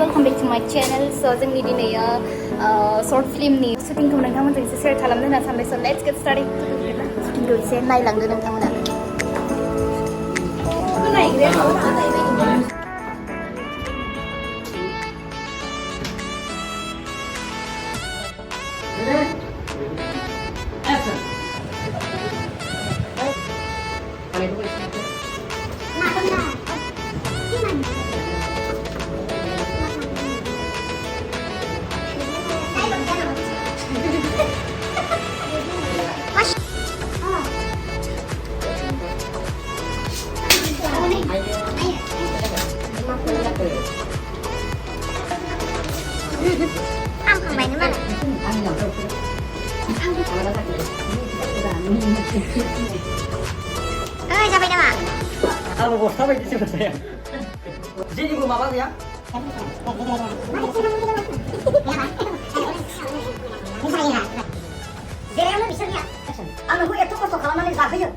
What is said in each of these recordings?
welcome back to my channel. So जोंनि दिनै short film नि shooting खौ नोंथांमोनजों एसे share खालामनो होनना सानबाय. So let's get started. shooting खौ एसे नायलांदो नोंथांमोना. Siapa nama? Aku bos apa itu sih saya? Jadi gua apa ya? Gerena bisa niya. Ano ko ito ko to kalaman ni sabi yun.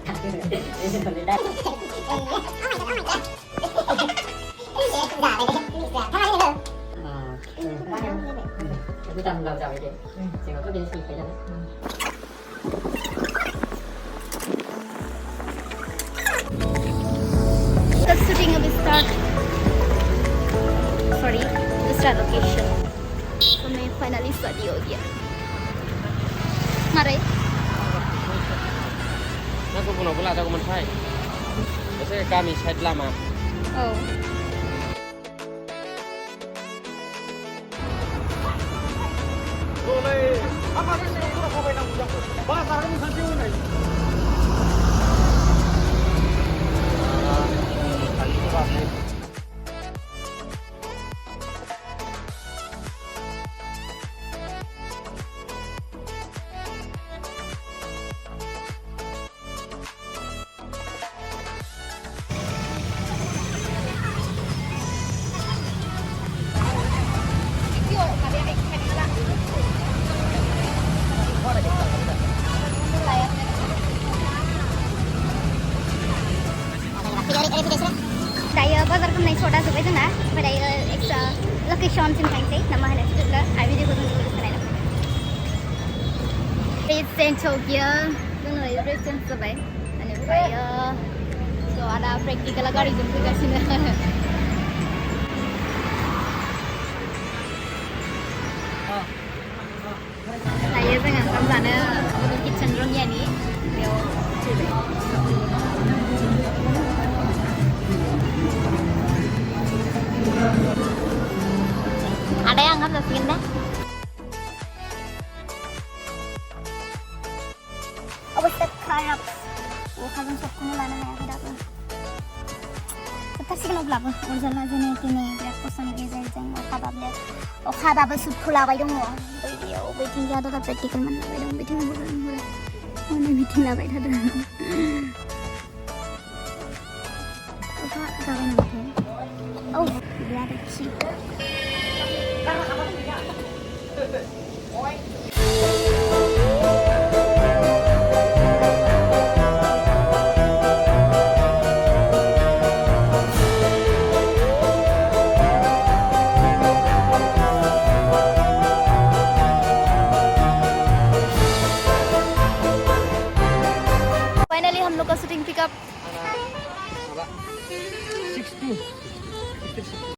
The shooting will start. Sorry, the start location. So मैं finally ready हो गया. Mari. Aku pula ada komentar. Biasanya kami side lama. Oh. Boleh. Apa sih kurang apa yang aku jawab? Bahasa kamu saja ini. Daya bazar kan naik छोटा सुबह ना पर एक location से कहीं से nama है ना तो आई वीडियो को दूर से ना It's in Tokyo दोनों itu in सुबह and saya so ada practical agak itu juga sih saya dengan kamu untuk kitchen roomnya nih dia ada yang nggak masukin deh? Oh, sekarang kalian sok kumulan na may kita pun. Tapi sih kalau belum, urusan aja nih kini berat kosan gitu aja yang khabab sup pula bayi dong, bayi meeting ada tak practical mana bayi dong meeting mana meeting lah bayi ada. Apa kawan nanti? Oh, dia ada sih. Finally हम लोग का shooting pickup 62.